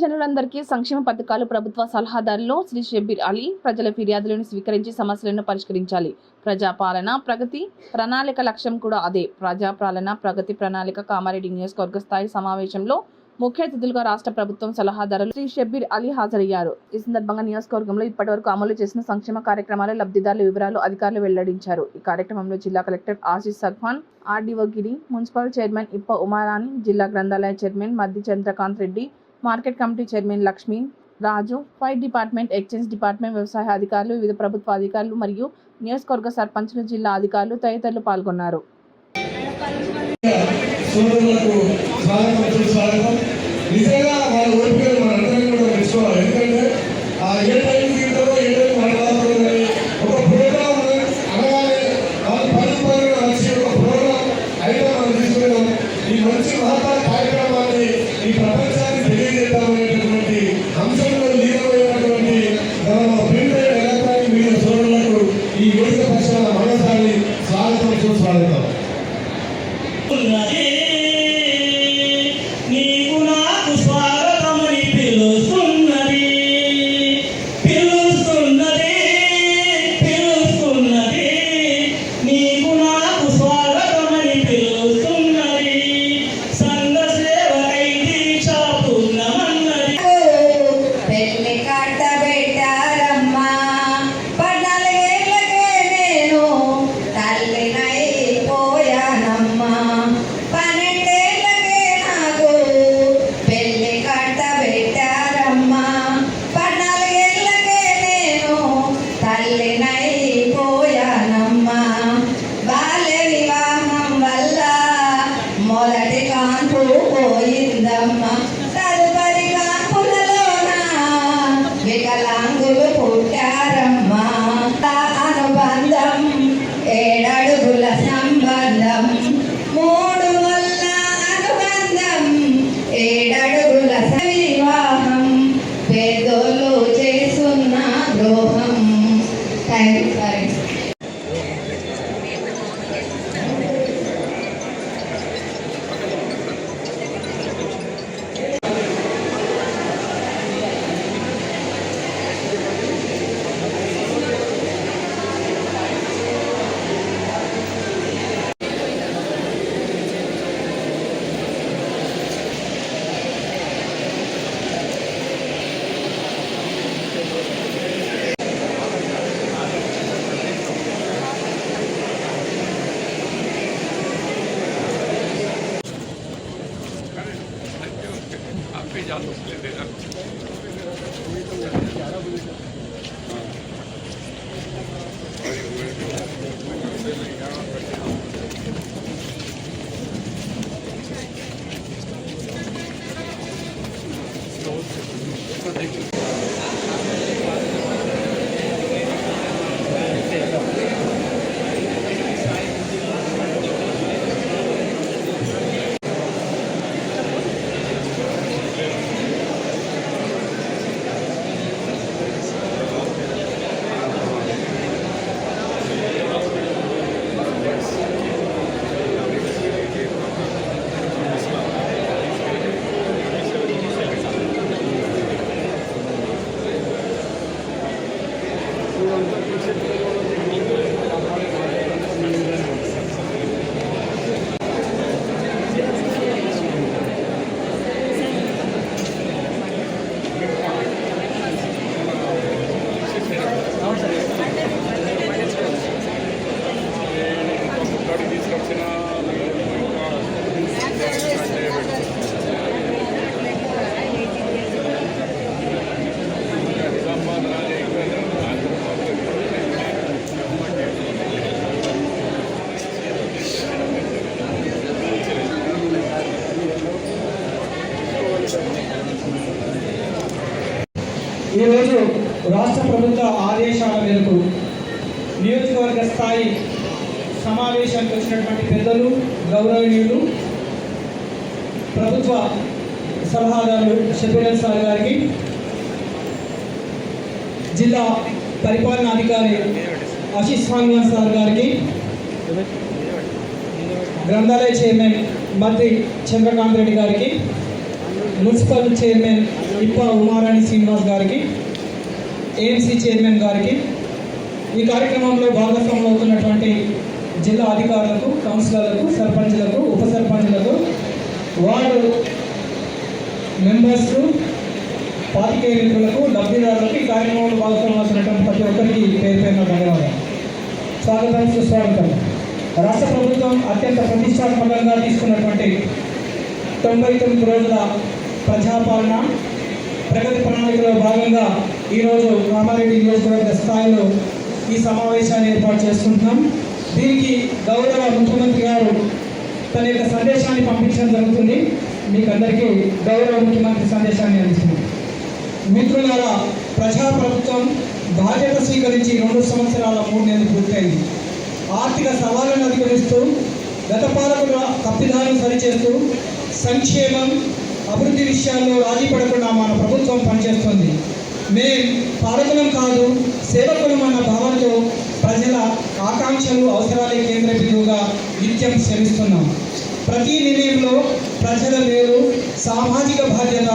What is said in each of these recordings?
జనులందరికీ సంక్షేమ పథకాలు ప్రభుత్వ సలహాదారులు శ్రీ షబ్బీర్ అలీ ప్రజల ఫిర్యాదులను స్వీకరించి సమస్యలను పరిష్కరించాలి. ప్రజాపాలన ప్రగతి ప్రణాళిక లక్ష్యం కూడా అదే. ప్రజాపాలన ప్రగతి ప్రణాళిక కామారెడ్డి నియోజకవర్గ స్థాయి సమావేశంలో ముఖ్య అతిథులుగా రాష్ట్ర ప్రభుత్వం సలహాదారులు శ్రీ షబ్బీర్ అలీ హాజరయ్యారు. ఈ సందర్భంగా నియోజకవర్గంలో ఇప్పటివరకు అమలు చేసిన సంక్షేమ కార్యక్రమాల లబ్ధిదారుల వివరాలు అధికారులు వెల్లడించారు. ఈ కార్యక్రమంలో జిల్లా collector Ashish Sagwan, RDO Giri, municipal chairman Ippa Umarani, జిల్లా గ్రంథాలయ chairman Maddi Chandrakanth Reddy, market committee chairman Lakshmi Raju, fire department, excise department, వ్యవసాయ అధికారులు, వివిధ ప్రభుత్వ అధికారులు మరియు నియోజకవర్గ సర్పంచులు, జిల్లా అధికారులు తదితరులు పాల్గొన్నారు. వికలాంగులు పుట్టారమ్మా, అనుబంధం 7 అడుగుల సంబంధం, 3 వల్ల అనుబంధం 7 అడుగుల వివాహం, పేదోళ్ళు చేస్తున్న ద్రోహం. Thank you sir. ఈరోజు రాష్ట్ర ప్రభుత్వ ఆదేశాల మేరకు నియోజకవర్గ స్థాయి సమావేశానికి వచ్చినటువంటి పెద్దలు, గౌరవనీయులు, ప్రభుత్వ సలహాదారులు షబ్బీర్ అలీ సార్ గారికి, జిల్లా పరిపాలనాధికారి ఆశీష్ సగ్వాన్ సార్ గారికి, గ్రంథాలయ చైర్మన్ మద్ది చంద్రకాంత్ రెడ్డి గారికి, మున్సిపల్ చైర్మన్ ఇప్ప ఉమారాణి శ్రీనివాస్ గారికి, ఏఎంసీ చైర్మన్ గారికి, ఈ కార్యక్రమంలో భాగస్వాములు అవుతున్నటువంటి జిల్లా అధికారులకు, కౌన్సిలర్లకు, సర్పంచ్లకు, ఉప సర్పంచ్లకు, వార్డు మెంబర్స్కు, పాతికేయ మిత్రులకు, లబ్ధిదారులకు, ఈ కార్యక్రమంలో భాగస్వాములు అవుతున్నటువంటి ప్రతి ఒక్కరికి పేరు పేరున ధన్యవాదాలు. స్వాగతం, సుస్వాగతం. రాష్ట్ర ప్రభుత్వం అత్యంత ప్రతిష్టాత్మకంగా తీసుకున్నటువంటి 99 రోజుల ప్రజాపాలన ప్రగతి ప్రణాళికలో భాగంగా ఈరోజు కామారెడ్డి నియోజకవర్గ స్థాయిలో ఈ సమావేశాన్ని ఏర్పాటు చేసుకుంటున్నాం. దీనికి గౌరవ ముఖ్యమంత్రి గారు తన యొక్క సందేశాన్ని పంపించడం జరుగుతుంది. మీకు అందరికీ గౌరవ ముఖ్యమంత్రి సందేశాన్ని అందిస్తున్నాం. మిత్రులారా, ప్రజాప్రభుత్వం బాధ్యత స్వీకరించి 2 సంవత్సరాల 3 నెలలు పూర్తయింది. ఆర్థిక సవాళ్లను అధిగమిస్తూ, గత పాలకుల తప్పిదాలను సరిచేస్తూ, సంక్షేమం, అభివృద్ధి విషయాల్లో రాజీ పడకుండా మన ప్రభుత్వం పనిచేస్తుంది. మేం పాలకులం కాదు, సేవకులం అన్న భావనతో ప్రజల ఆకాంక్షలు, అవసరాలే కేంద్ర బిందువుగా నిత్యం శ్రమిస్తున్నాం. ప్రతి నిర్ణయంలో ప్రజల మేలు, సామాజిక బాధ్యత,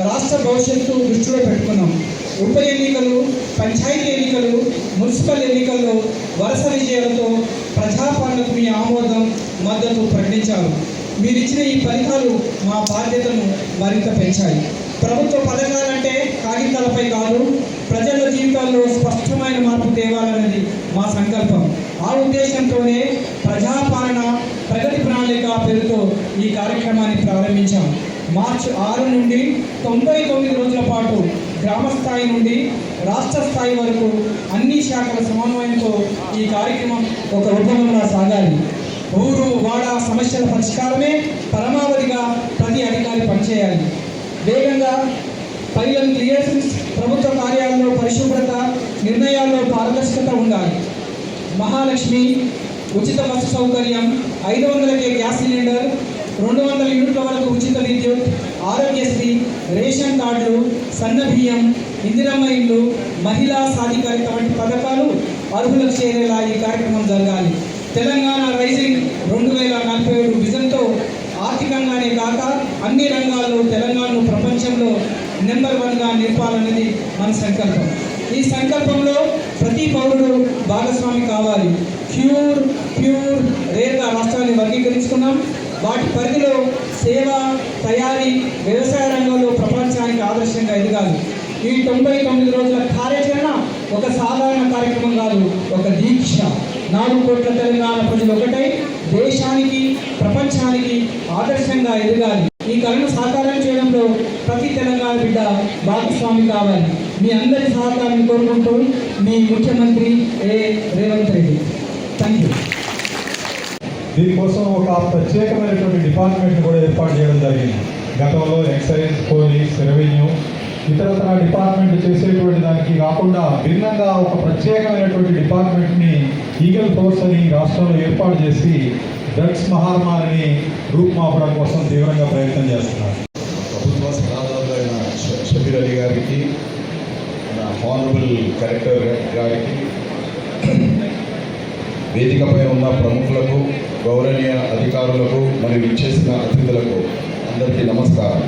రాష్ట్ర భవిష్యత్తు దృష్టిలో పెట్టుకున్నాం. ఉప ఎన్నికలు, పంచాయతీ ఎన్నికలు, మున్సిపల్ ఎన్నికల్లో వరుస విజయాలతో ప్రజాపాలనకు మీ ఆమోదం, మద్దతు ప్రకటించారు. మీరిచ్చిన ఈ ఫలితాలు మా బాధ్యతను మరింత పెంచాయి. ప్రభుత్వ పథకాలంటే కాగితాలపై కాదు, ప్రజల జీవితాల్లో స్పష్టమైన మార్పు తేవాలన్నది మా సంకల్పం. ఆ ఉద్దేశంతోనే ప్రజాపాలన ప్రగతి ప్రణాళిక పేరుతో ఈ కార్యక్రమాన్ని ప్రారంభించాం. మార్చి 6 నుండి 99 రోజుల పాటు గ్రామ స్థాయి నుండి రాష్ట్ర స్థాయి వరకు అన్ని శాఖల సమన్వయంతో ఈ కార్యక్రమం ఒక ఉద్యమంలా సాగాలి. ఊరు వాడ సమస్యల పరిష్కారమే పరమావధిగా ప్రతి అధికారి పనిచేయాలి. వేగంగా పైలన్ క్లియరెన్స్, ప్రభుత్వ కార్యాలయంలో పరిశుభ్రత, నిర్ణయాల్లో పారదర్శకత ఉండాలి. మహాలక్ష్మి, ఉచిత బస్సు సౌకర్యం, 500కే గ్యాస్ సిలిండర్, 200 యూనిట్ల వరకు ఉచిత విద్యుత్, ఆరోగ్యశ్రీ, రేషన్ కార్డులు, సన్న బియ్యం, ఇందిరమ్మ ఇల్లు, మహిళా సాధికారిత వంటి పథకాలు అర్హులకు చేరేలా ఈ కార్యక్రమం జరగాలి. తెలంగాణ రైజింగ్ 2047 విజన్తో ఆర్థికంగానే కాక అన్ని రంగాల్లో తెలంగాణను ప్రపంచంలో నెంబర్ 1గా నిలపాలన్నది మన సంకల్పం. ఈ సంకల్పంలో ప్రతి పౌరుడు భాగస్వామి కావాలి. ప్యూర్, రేర్గా రాష్ట్రాన్ని వర్గీకరించుకున్నాం. వాటి పరిధిలో సేవ, తయారీ, వ్యవసాయ రంగంలో ప్రపంచానికి ఆదర్శంగా ఎదగాలి. ఈ 99 రోజుల కార్యాచరణ ఒక సాధారణ కార్యక్రమం కాదు, ఒక దీక్ష. 4 కోట్ల తెలంగాణ ప్రజలు ఒకటై దేశానికి, ప్రపంచానికి ఆదర్శంగా ఎదగాలి. ఈ కళను సాకారం చేయడంలో ప్రతి తెలంగాణ బిడ్డ భాగస్వామి కావాలి. మీ అందరి సహకారాన్ని కోరుకుంటూ మీ ముఖ్యమంత్రి రేవంత్ రెడ్డి. Thank you. దీనికోసం ఒక ప్రత్యేకమైనటువంటి డిపార్ట్మెంట్ కూడా ఏర్పాటు చేయడం జరిగింది. గతంలో ఎక్సైజ్, పోలీస్, రెవెన్యూ, ఇతరతర డిపార్ట్మెంట్ చేసేటువంటి దానికి కాకుండా భిన్నంగా ఒక ప్రత్యేకమైనటువంటి డిపార్ట్మెంట్ని ఈగల్ ఫోర్స్ అని రాష్ట్రంలో ఏర్పాటు చేసి డ్రగ్స్ మహమ్మారిని రూపుమాపడం కోసం తీవ్రంగా ప్రయత్నం చేస్తున్నారు. ప్రభుత్వ సలహాదారులు అయిన షబీర్ అలీ గారికి, హానరబుల్ కలెక్టర్ గారికి, వేదికపై ఉన్న ప్రముఖులకు, గౌరవనీయ అధికారులకు మరియు విచ్చేసిన అతిథులకు అందరికీ నమస్కారం.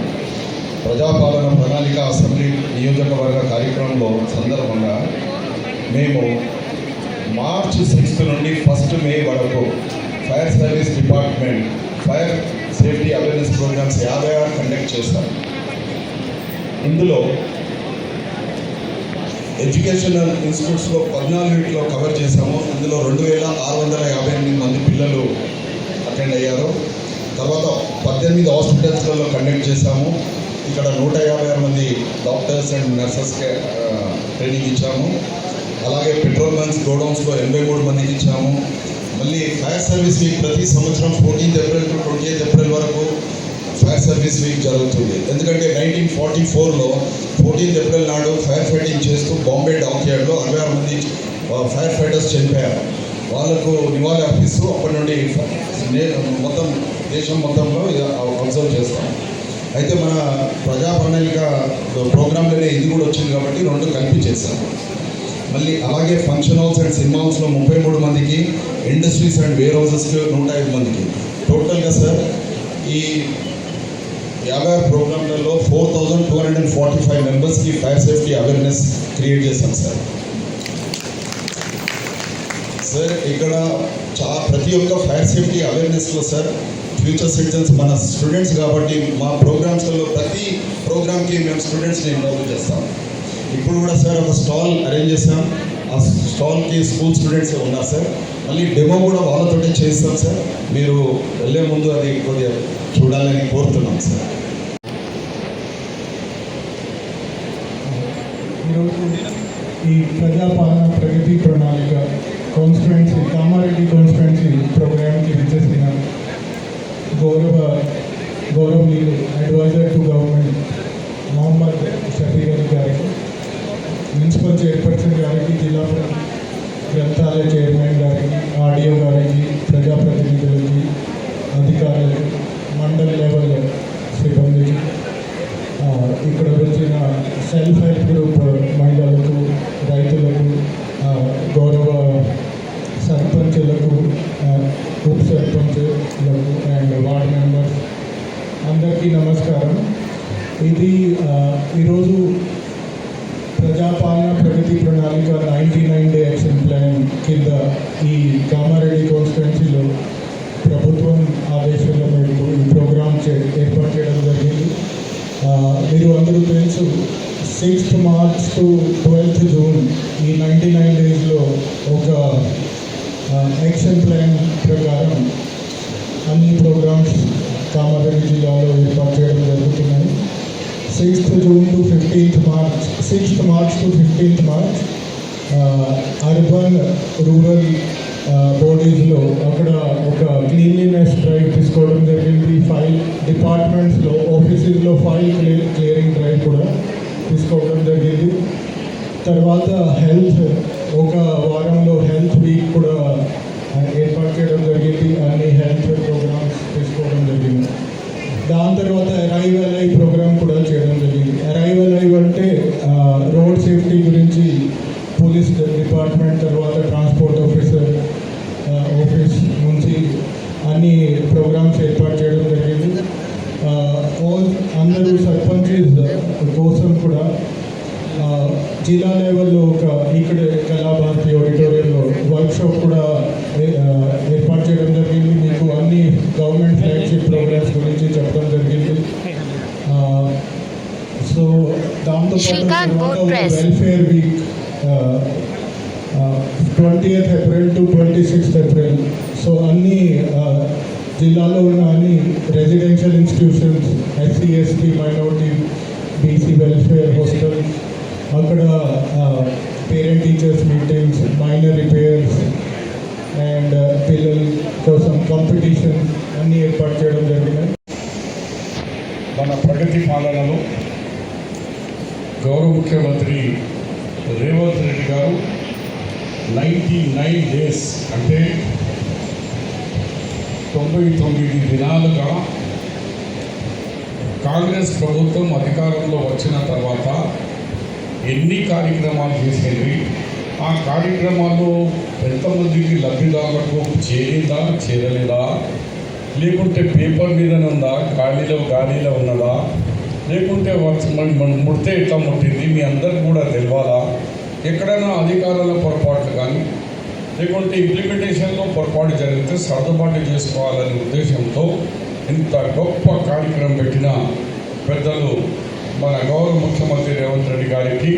ప్రజాపాలన ప్రణాళిక అసెంబ్లీ నియోజకవర్గ కార్యక్రమంలో సందర్భంగా మేము మార్చి 6 నుండి 1 మే వరకు fire service department fire safety awareness programmes 56 conduct చేస్తాం. ఇందులో ఎడ్యుకేషనల్ ఇన్స్టిట్యూట్స్లో 14 కవర్ చేశాము. అందులో 2658 మంది పిల్లలు అటెండ్ అయ్యారు. తర్వాత 18 హాస్పిటల్స్లలో కండక్ట్ చేశాము. ఇక్కడ 156 మంది డాక్టర్స్ అండ్ నర్సెస్కి ట్రైనింగ్ ఇచ్చాము. అలాగే పెట్రోల్ బంక్స్, గోడౌన్స్లో 83 మందికి ఇచ్చాము. మళ్ళీ ఫైర్ సర్వీస్ వీక్ ప్రతి సంవత్సరం 14 ఏప్రిల్ టు 28 ఏప్రిల్ వరకు ఫైర్ సర్వీస్ వీక్ జరుగుతుంది. ఎందుకంటే 1944లో 14 ఏప్రిల్ నాడు ఫైర్ ఫైటింగ్ చేస్తూ బాంబే డాక్యార్డ్లో 66 మంది ఫైర్ ఫైటర్స్ చనిపోయారు. వాళ్ళకు నివాళి అర్పిస్తూ అప్పటి నుండి మొత్తం దేశం మొత్తంలో అబ్జర్వ్ చేస్తాం. అయితే మన ప్రజా ప్రణాళిక ప్రోగ్రాంలోనే ఇది కూడా వచ్చింది కాబట్టి 2 కలిపి చేస్తాం. మళ్ళీ అలాగే ఫంక్షన్ హాల్స్ అండ్ సినిమా హాల్స్లో 33 మందికి, ఇండస్ట్రీస్ అండ్ వేర్ హౌసెస్కి 105 మందికి. టోటల్గా సార్ ఈ 56 ప్రోగ్రాంలలో 4245 మెంబర్స్కి ఫైర్ సేఫ్టీ అవేర్నెస్ క్రియేట్ చేశాం సార్. సార్ ఇక్కడ ప్రతి ఒక్క ఫైర్ సేఫ్టీ అవేర్నెస్లో సార్ ఫ్యూచర్ సిటిజన్స్ మన స్టూడెంట్స్ కాబట్టి మా ప్రోగ్రామ్స్లో ప్రతి ప్రోగ్రామ్కి మేము స్టూడెంట్స్ని ఇన్వాల్వ్ చేస్తాం. ఇప్పుడు కూడా సార్ ఒక స్టాల్ అరేంజ్ చేసాం. ఆ స్టాల్కి స్కూల్ స్టూడెంట్స్ ఉన్నారు సార్. మళ్ళీ డెమో కూడా వాళ్ళతోటే చేస్తాం సార్. మీరు వెళ్ళే ముందు అది కొద్దిగా చూడాలని కోరుతున్నాం సార్. ఈరోజు ఈ ప్రజాపాలన ప్రగతి ప్రణాళిక కాన్స్టిట్యుయెన్సీ కామారెడ్డి కాన్స్టిట్యుయెన్సీ ప్రోగ్రామ్కి విచ్చేసిన గౌరవనీయులు advisor to government Mohammed Shafeer Ali గారికి, మున్సిపల్ చైర్పర్సన్ గారికి, జిల్లా గ్రంథాలయ చైర్మన్ గారికి, ఆడియో గారికి, ప్రజాప్రతినిధులకి, అధికారులకు, మండల లెవెల్ సిబ్బందికి, ఇక్కడ వచ్చిన సెల్ఫ్ హెల్ప్ గ్రూప్ మహిళలకు, రైతులకు, గౌరవ సర్పంచులకు, ఉప సర్పంచులకు అండ్ వార్డ్ మెంబర్స్ అందరికీ నమస్కారం. ఇది ఈరోజు ప్రజాపాలన ప్రగతి ప్రణాళిక 99 డే యాక్షన్ ప్లాన్ కింద ఈ కామారెడ్డి కాన్స్టిట్యుయెన్సీలో ప్రభుత్వం ఆదేశాల మేరకు ఈ ప్రోగ్రామ్ ఏర్పాటు చేయడం జరిగింది. మీరు అందరూ తెలుసు, 6th March to 12th June ఈ 99 డేస్లో ఒక యాక్షన్ ప్లాన్ ప్రకారం అన్ని ప్రోగ్రామ్స్ కామారెడ్డి జిల్లాలో ఏర్పాటు చేయడం జరుగుతున్నాయి. 6th June to 15th March 6th March to 15th March urban rural బాడీస్లో అక్కడ ఒక క్లీన్లీనెస్ డ్రైవ్ తీసుకోవడం జరిగింది. 5 డిపార్ట్మెంట్స్లో ఆఫీసెస్లో 5 క్లియరింగ్ డ్రైవ్ కూడా తీసుకోవడం జరిగింది. తర్వాత హెల్త్ ఒక వారంలో హెల్త్ వీక్ కూడా ఏర్పాటు చేయడం జరిగింది. అన్ని హెల్త్ ప్రోగ్రామ్స్ తీసుకోవడం జరిగింది. దాని తర్వాత అరైవ్ అలైవ్ ప్రోగ్రామ్ కూడా చేయడం జరిగింది. అరైవ్ అలైవ్ అంటే రోడ్ సేఫ్టీ గురించి పోలీస్ డిపార్ట్మెంట్, తర్వాత ట్రాన్స్పోర్ట్ ఆఫీసర్ ఆఫీస్ నుంచి అన్ని ప్రోగ్రామ్స్ ఏర్పాటు చేయడం జరిగింది. అందరూ సర్పంచెస్ కోసం కూడా జిల్లా లెవెల్లో ఇక్కడ కళాభారతి ఆడిటోరియంలో వర్క్షాప్ కూడా ఏర్పాటు చేయడం జరిగింది. మీకు అన్ని గవర్నమెంట్ ఫ్లాగ్షిప్ ప్రోగ్రామ్స్ గురించి చెప్పడం జరిగింది. సో దాంతోపాటు welfare week 20th April to 26th April. So అన్ని జిల్లాలో ఉన్న అన్ని residential institutions, SC ST minority BC welfare hostels, అక్కడ parent teachers meetings, minor repairs and పిల్లల కోసం కాంపిటీషన్ అన్నీ ఏర్పాటు చేయడం జరిగినాయి. మన ప్రగతి పాలనలో గౌరవ ముఖ్యమంత్రి రేవంత్ రెడ్డి గారు 99 డేస్ అంటే 99 దినాలుగా కాంగ్రెస్ ప్రభుత్వం అధికారంలో వచ్చిన తర్వాత ఎన్ని కార్యక్రమాలు చేసేవి, ఆ కార్యక్రమాలు ఎంతమందికి లబ్ధిదారులకు చేరిందా చేరలేదా, లేకుంటే పేపర్ మీదనే ఉందా, గాలిలో ఉన్నదా, లేకుంటే ముడితే ఎట్లా ముట్టింది మీ అందరికి కూడా తెలవాలా, ఎక్కడైనా అధికారుల పొరపాట్లు కానీ లేకుంటే ఇంప్లిమెంటేషన్లో పొరపాటు జరిగితే సర్దుబాటు చేసుకోవాలనే ఉద్దేశంతో ఇంత గొప్ప కార్యక్రమం పెట్టిన పెద్దలు మన గౌరవ ముఖ్యమంత్రి రేవంత్ రెడ్డి గారికి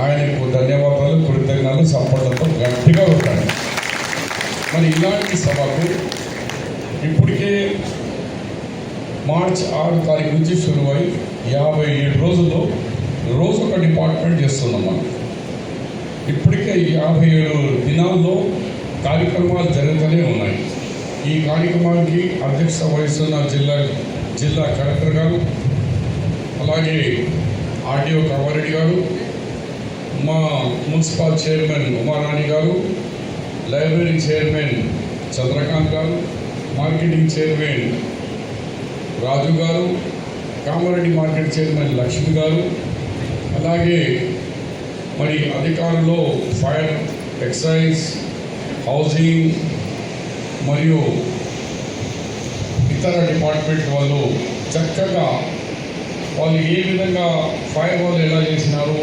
ఆయనకు ధన్యవాదాలు, కృతజ్ఞతలు, సపోర్ట్లతో గట్టిగా ఉంటాయి. మరి ఇలాంటి సభకు ఇప్పటికే మార్చి 6 తారీఖు నుంచి షురువై 57 రోజుల్లో రోజు ఒక డిపార్ట్మెంట్ చేస్తున్నాం మనం. ఇప్పటికే 57 దినాల్లో కార్యక్రమాలు జరుగుతూనే ఉన్నాయి. ఈ కార్యక్రమానికి అధ్యక్షత వహిస్తున్న జిల్లా కలెక్టర్ గారు, అలాగే ఆర్డీఓ కామారెడ్డి గారు, మా మున్సిపల్ చైర్మన్ ఉమారాణి గారు, లైబ్రరీ చైర్మన్ చంద్రకాంత్ గారు, మార్కెటింగ్ చైర్మన్ రాజు గారు, కామారెడ్డి మార్కెట్ చైర్మన్ లక్ష్మి గారు, అలాగే మరి అధికారులు ఫైర్, ఎక్సైజ్, హౌసింగ్ మరియు ఇతర డిపార్ట్మెంట్ వాళ్ళు చక్కగా వాళ్ళు ఏ విధంగా ఫైర్ వాల్ ఎలా చేసినారు.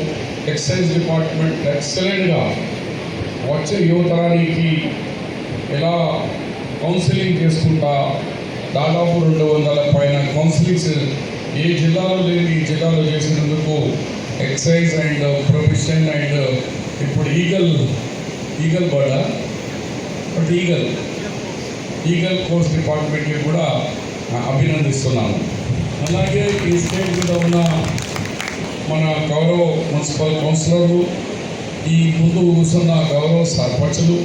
ఎక్సైజ్ డిపార్ట్మెంట్ ఎక్సలెంట్గా వచ్చే యువతరానికి ఎలా కౌన్సిలింగ్ చేసుకుంటా దాదాపు 200 పైన కౌన్సిలింగ్స్ ఏ జిల్లాలో లేని ఈ జిల్లాలో చేసినందుకు ఎక్సైజ్ అండ్ ప్రొఫెషన్ అండ్ ఇప్పుడు eagle bird but eagle course డిపార్ట్మెంట్కి కూడా అభినందిస్తున్నాను. అలాగే ఈ స్టేట్ మీద ఉన్న మన గౌరవ మున్సిపల్ కౌన్సిలర్లు, ఈ ముందు కూర్చున్న గౌరవ సర్పంచులు,